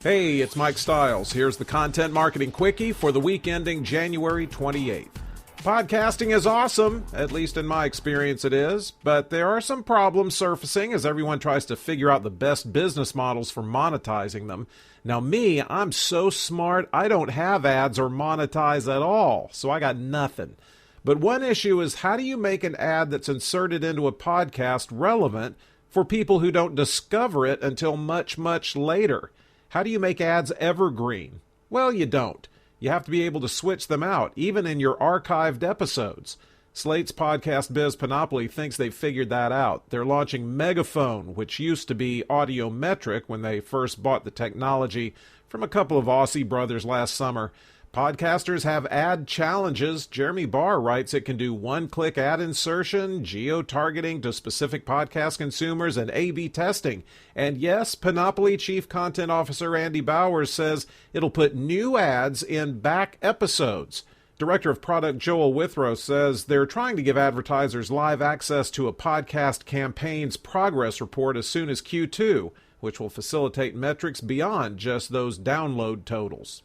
Hey, it's Mike Stiles. Here's the Content Marketing Quickie for the week ending January 28th. Podcasting is awesome, at least in my experience it is, but there are some problems surfacing as everyone tries to figure out the best business models for monetizing them. Now me, I'm so smart, I don't have ads or monetize at all, so I got nothing. But one issue is, how do you make an ad that's inserted into a podcast relevant for people who don't discover it until much, much later? How do you make ads evergreen? Well, you don't. You have to be able to switch them out, even in your archived episodes. Slate's Podcast Biz Panoply thinks they've figured that out. They're launching Megaphone, which used to be Audiometric when they first bought the technology from a couple of Aussie brothers last summer. Podcasters have ad challenges. Jeremy Barr writes it can do one-click ad insertion, geo-targeting to specific podcast consumers, and A/B testing. And yes, Panoply Chief Content Officer Andy Bowers says it'll put new ads in back episodes. Director of Product Joel Withrow says they're trying to give advertisers live access to a podcast campaign's progress report as soon as Q2, which will facilitate metrics beyond just those download totals.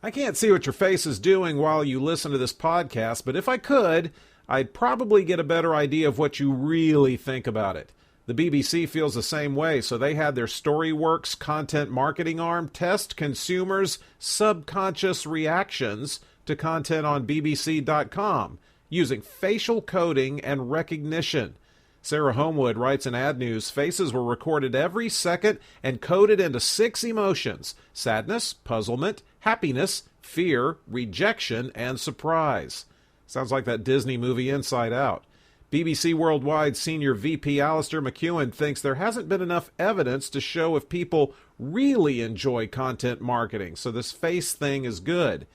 I can't see what your face is doing while you listen to this podcast, but if I could, I'd probably get a better idea of what you really think about it. The BBC feels the same way, so they had their StoryWorks content marketing arm test consumers' subconscious reactions to content on BBC.com using facial coding and recognition. Sarah Homewood writes in Ad News, faces were recorded every second and coded into 6 emotions: sadness, puzzlement, happiness, fear, rejection, and surprise. Sounds like that Disney movie Inside Out. BBC Worldwide Senior VP Alistair McEwen thinks there hasn't been enough evidence to show if people really enjoy content marketing, so this face thing is good.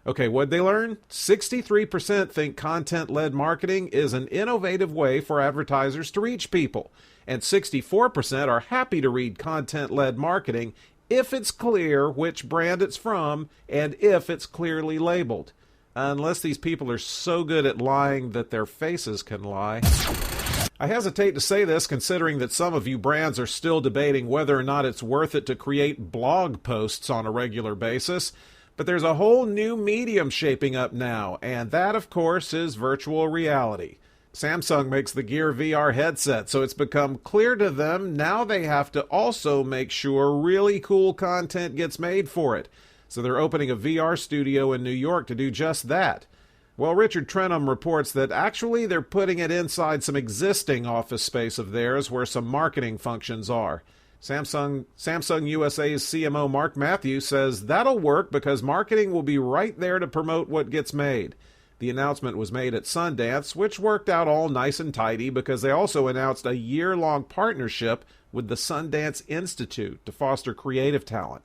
Okay, what'd they learn? 63% think content-led marketing is an innovative way for advertisers to reach people, and 64% are happy to read content-led marketing if it's clear which brand it's from and if it's clearly labeled. Unless these people are so good at lying that their faces can lie. I hesitate to say this considering that some of you brands are still debating whether or not it's worth it to create blog posts on a regular basis. But there's a whole new medium shaping up now, and that, of course, is virtual reality. Samsung makes the Gear VR headset, so it's become clear to them now they have to also make sure really cool content gets made for it. So they're opening a VR studio in New York to do just that. Well, Richard Trenum reports that actually they're putting it inside some existing office space of theirs where some marketing functions are. Samsung USA's CMO Mark Matthews says that'll work because marketing will be right there to promote what gets made. The announcement was made at Sundance, which worked out all nice and tidy because they also announced a year-long partnership with the Sundance Institute to foster creative talent.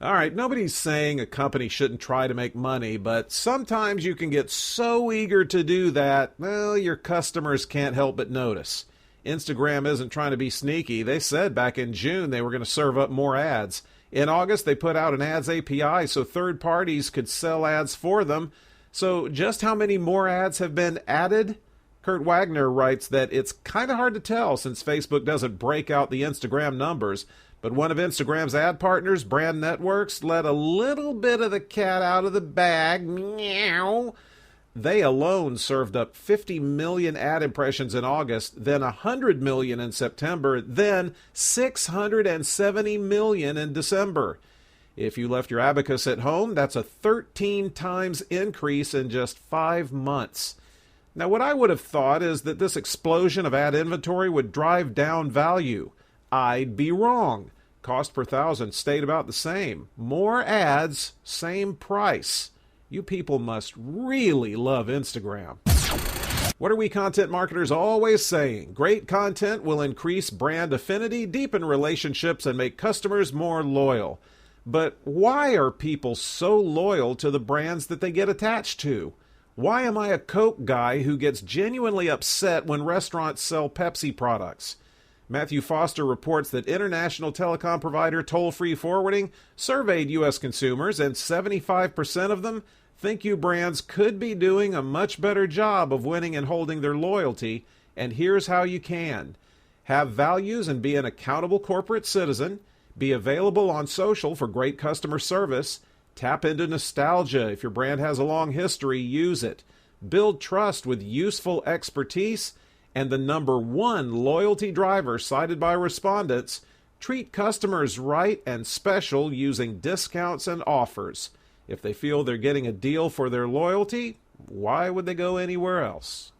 All right, nobody's saying a company shouldn't try to make money, but sometimes you can get so eager to do that, well, your customers can't help but notice. Instagram isn't trying to be sneaky. They said back in June they were going to serve up more ads. In August, they put out an ads API so third parties could sell ads for them. So just how many more ads have been added? Kurt Wagner writes that it's kind of hard to tell since Facebook doesn't break out the Instagram numbers. But one of Instagram's ad partners, Brand Networks, let a little bit of the cat out of the bag. Meow. They alone served up 50 million ad impressions in August, then 100 million in September, then 670 million in December. If you left your abacus at home, that's a 13 times increase in just 5 months. Now, what I would have thought is that this explosion of ad inventory would drive down value. I'd be wrong. Cost per thousand stayed about the same. More ads, same price. You people must really love Instagram. What are we content marketers always saying? Great content will increase brand affinity, deepen relationships, and make customers more loyal. But why are people so loyal to the brands that they get attached to? Why am I a Coke guy who gets genuinely upset when restaurants sell Pepsi products? Matthew Foster reports that international telecom provider Toll-Free Forwarding surveyed U.S. consumers, and 75% of them think you brands could be doing a much better job of winning and holding their loyalty, and here's how you can. Have values and be an accountable corporate citizen. Be available on social for great customer service. Tap into nostalgia. If your brand has a long history, use it. Build trust with useful expertise. And the #1 loyalty driver cited by respondents, treat customers right and special using discounts and offers. If they feel they're getting a deal for their loyalty, why would they go anywhere else?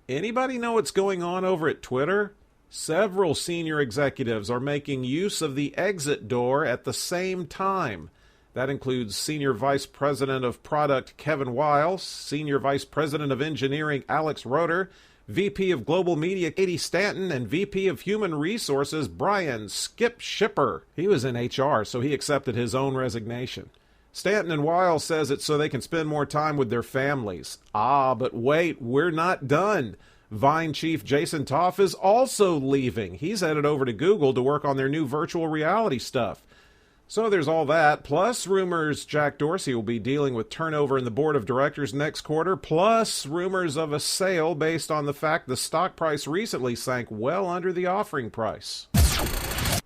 Anybody know what's going on over at Twitter? Several senior executives are making use of the exit door at the same time. That includes Senior Vice President of Product Kevin Wiles, Senior Vice President of Engineering Alex Roeder, VP of Global Media Katie Stanton, and VP of Human Resources Brian Skip Shipper. He was in HR, so he accepted his own resignation. Stanton and Wiles says it's so they can spend more time with their families. But wait, we're not done. Vine chief Jason Toff is also leaving. He's headed over to Google to work on their new virtual reality stuff. So there's all that, plus rumors Jack Dorsey will be dealing with turnover in the board of directors next quarter, plus rumors of a sale based on the fact the stock price recently sank well under the offering price.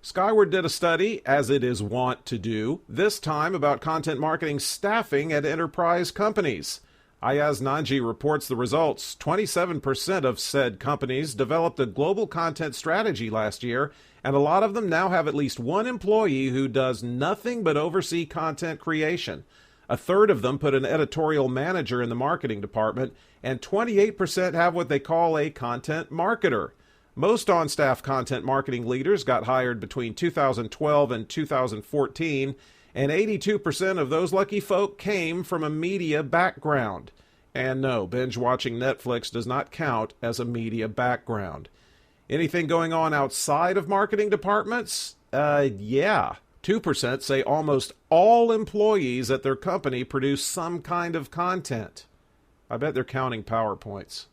Skyward did a study, as it is wont to do, this time about content marketing staffing at enterprise companies. Ayaz Nanji reports the results. 27% of said companies developed a global content strategy last year, and a lot of them now have at least one employee who does nothing but oversee content creation. A third of them put an editorial manager in the marketing department, and 28% have what they call a content marketer. Most on-staff content marketing leaders got hired between 2012 and 2014, and 82% of those lucky folk came from a media background. And no, binge-watching Netflix does not count as a media background. Anything going on outside of marketing departments? Yeah. 2% say almost all employees at their company produce some kind of content. I bet they're counting PowerPoints.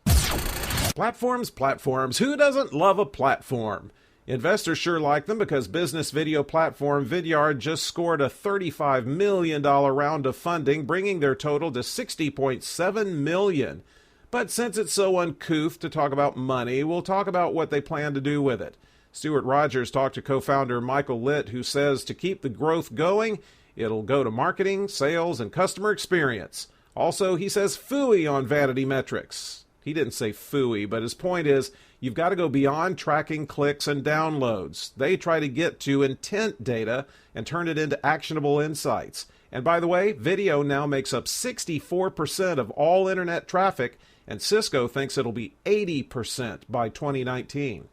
Platforms. Who doesn't love a platform? Investors sure like them because business video platform Vidyard just scored a $35 million round of funding, bringing their total to $60.7 million. But since it's so uncouth to talk about money, we'll talk about what they plan to do with it. Stuart Rogers talked to co-founder Michael Litt, who says to keep the growth going, it'll go to marketing, sales, and customer experience. Also, he says phooey on vanity metrics. He didn't say phooey, but his point is you've got to go beyond tracking clicks and downloads. They try to get to intent data and turn it into actionable insights. And by the way, video now makes up 64% of all internet traffic, and Cisco thinks it'll be 80% by 2019.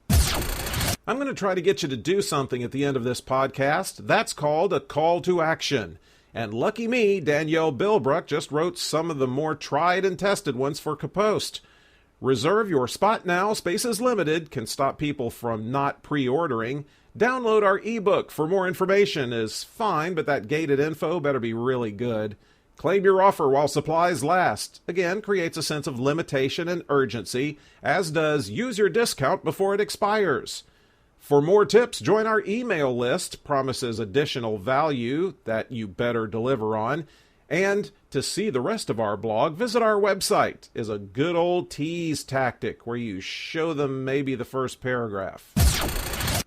I'm going to try to get you to do something at the end of this podcast. That's called a call to action. And lucky me, Danielle Bilbruck just wrote some of the more tried and tested ones for Kapost. Reserve your spot now, space is limited, can stop people from not pre-ordering. Download our ebook for more information is fine, but that gated info better be really good. Claim your offer while supplies last. Again, creates a sense of limitation and urgency, as does use your discount before it expires. For more tips, join our email list, promises additional value that you better deliver on. And to see the rest of our blog, visit our website. Is a good old tease tactic where you show them maybe the first paragraph.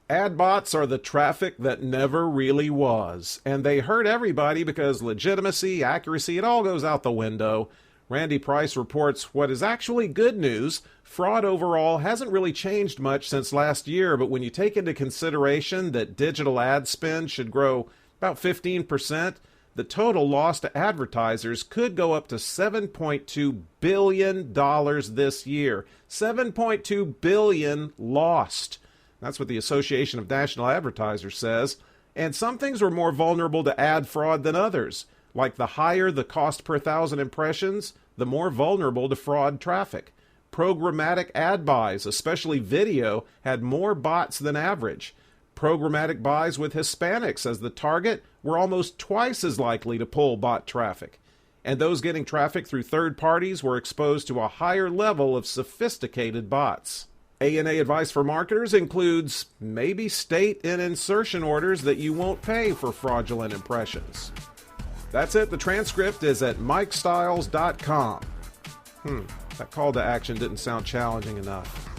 Ad bots are the traffic that never really was, and they hurt everybody because legitimacy, accuracy, it all goes out the window. Randy Price reports what is actually good news. Fraud overall hasn't really changed much since last year, but when you take into consideration that digital ad spend should grow about 15%, the total loss to advertisers could go up to $7.2 billion this year. $7.2 billion lost. That's what the Association of National Advertisers says. And some things were more vulnerable to ad fraud than others. Like the higher the cost per 1,000 impressions, the more vulnerable to fraud traffic. Programmatic ad buys, especially video, had more bots than average. Programmatic buys with Hispanics as the target were almost twice as likely to pull bot traffic. And those getting traffic through third parties were exposed to a higher level of sophisticated bots. A&A advice for marketers includes maybe state in insertion orders that you won't pay for fraudulent impressions. That's it. The transcript is at MikeStiles.com. That call to action didn't sound challenging enough.